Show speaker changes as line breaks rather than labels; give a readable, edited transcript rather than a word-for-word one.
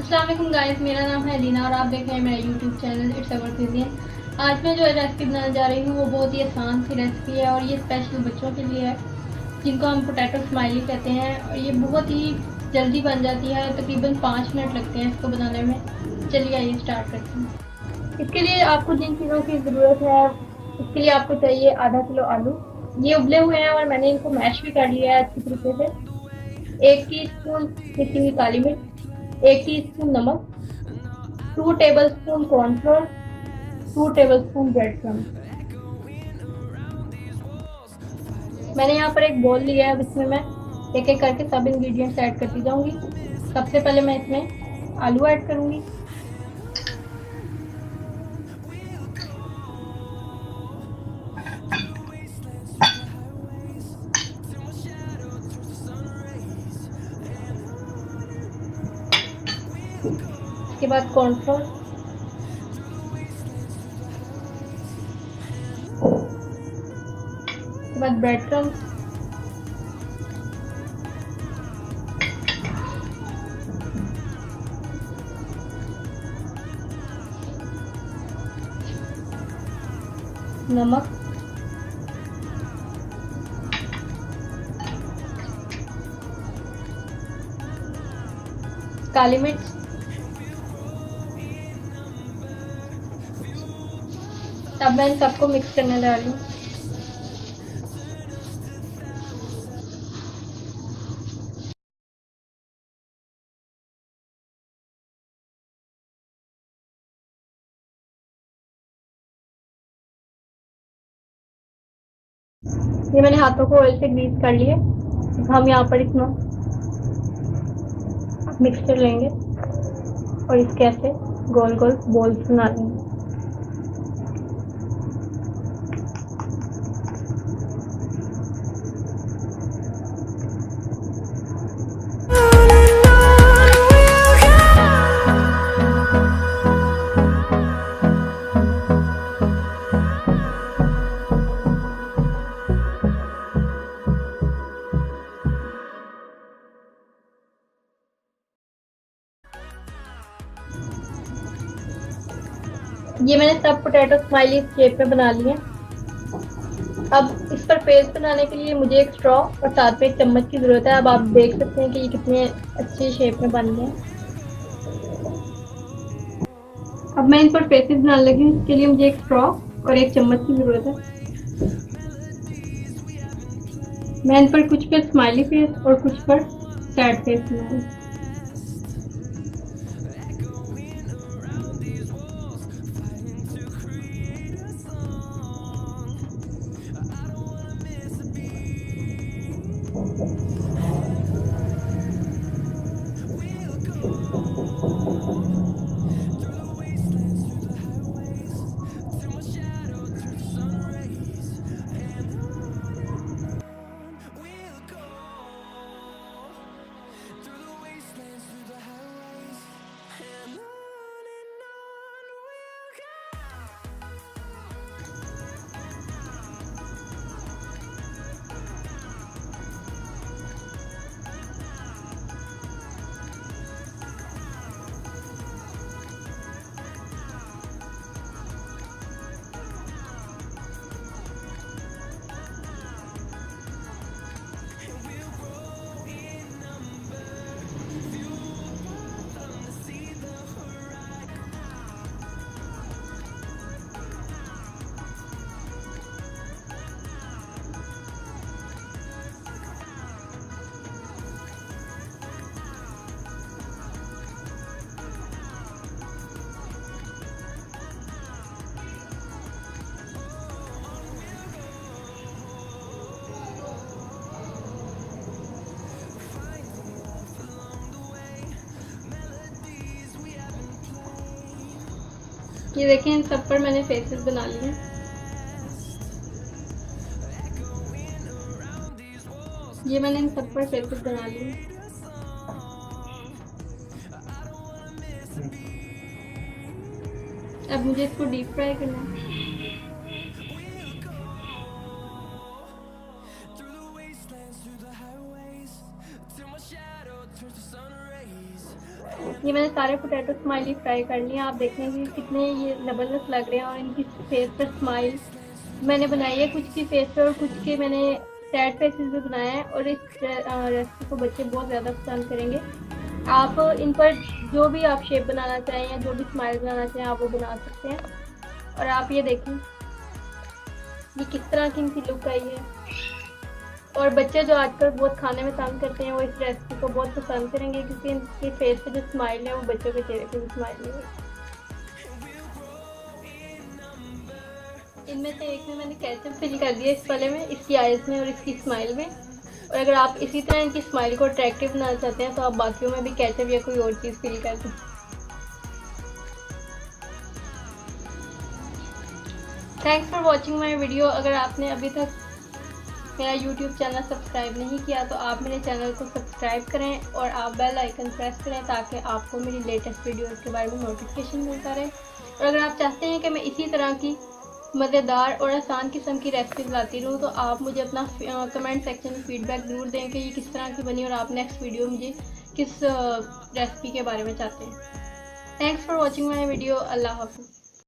अस्सलाम वालेकुम गाइस, मेरा नाम है लीना और आप देख रहे हैं मेरा YouTube channel it's our cuisine. आज मैं जो रेसिपी बनाने जा रही हूँ वो बहुत ही आसान सी रेसिपी है और ये स्पेशल बच्चों के लिए है जिनको हम पोटैटो स्माइली कहते हैं। और ये बहुत ही जल्दी बन जाती है, तकरीबन 5 मिनट लगते हैं इसको बनाने में। चलिए आइए स्टार्ट करते हैं। इसके लिए आपको जिन चीज़ों की ज़रूरत है, इसके लिए आपको चाहिए आधा किलो आलू। ये उबले हुए हैं और मैंने इनको मैश भी कर लिया है अच्छी तरीके से। 1 टीस्पून पिसी हुई काली मिर्च, 1 टीस्पून नमक, 2 tablespoon cornflour, 2 tablespoon bread crumb. मैंने यहाँ पर एक बोल लिया है, अब इसमें मैं एक एक करके सब इंग्रेडिएंट्स ऐड करती जाऊंगी। सबसे पहले मैं इसमें आलू ऐड करूंगी। इसके बाद कॉर्नफ्लोर, इसके बाद ब्रेड क्रम्ब, नमक, काली मिर्च, अब मैं इन सबको मिक्स करने जा रही हूँ। ये मैंने हाथों को ऑयल से ग्रीस कर लिए। हम यहाँ पर इसमें मिक्सचर लेंगे और इसके ऐसे गोल गोल बॉल्स बना लेंगे। ये मैंने सब पोटैटो स्माइली शेप में बना लिए। अब इस पर पेस्ट बनाने के लिए मुझे एक स्ट्रॉ और साथ में एक चम्मच की ज़रूरत है। अब आप देख सकते हैं कि ये कितने अच्छे शेप में बन गए। अब मैं इन पर फेसेस बनाने लगी हूँ। इसके लिए मुझे एक स्ट्रॉ और एक चम्मच की ज़रूरत है। मैं इन पर कुछ पे स्माइली फेस और कुछ पर सैड फेस बनाऊँ। ये देखें, इन सब पर मैंने फेसेस बना लिए। ये मैंने इन सब पर फेसेस बना लिए। अब मुझे इसको डीप फ्राई करना है। ये मैंने सारे पोटैटो स्माइली फ्राई कर लिए। आप देखेंगे कितने ये ज़बरदस्त लग रहे हैं और इनकी फेस पर स्माइल मैंने बनाई है, कुछ की फेस पर और कुछ के मैंने सैड फेसेस भी बनाया है। और इस रेसिपी को बच्चे बहुत ज़्यादा पसंद करेंगे। आप इन पर जो भी आप शेप बनाना चाहें या जो भी स्माइल बनाना चाहें आप वो बना सकते हैं। और आप ये देखें ये किस तरह की इनकी लुक आई है। और बच्चे जो आजकल बहुत खाने में तंग करते हैं वो इस रेसिपी को बहुत पसंद करेंगे, क्योंकि इनके फेस पे जो स्माइल है वो बच्चों के चेहरे पे भी स्माइल नहीं है। इनमें से एक में मैंने केचप फिल कर दिया इस वाले में, इसकी आइज़ में और इसकी स्माइल में। और अगर आप इसी तरह इनकी स्माइल को अट्रैक्टिव बनाना चाहते हैं तो आप बाकियों में भी केचप या कोई और चीज़ फिल कर दें। Thanks for watching my video. अगर आपने अभी तक मेरा YouTube चैनल सब्सक्राइब नहीं किया तो आप मेरे चैनल को सब्सक्राइब करें और आप बेल आइकन प्रेस करें ताकि आपको मेरी लेटेस्ट वीडियोज़ के बारे में नोटिफिकेशन मिलता रहे। और अगर आप चाहते हैं कि मैं इसी तरह की मज़ेदार और आसान किस्म की रेसिपीज लाती रहूँ तो आप मुझे अपना कमेंट सेक्शन में फीडबैक ज़रूर दें कि ये किस तरह की बनी और आप नेक्स्ट वीडियो मुझे किस रेसिपी के बारे में चाहते हैं। Thanks for watching my video. Allah हाफ़िज़।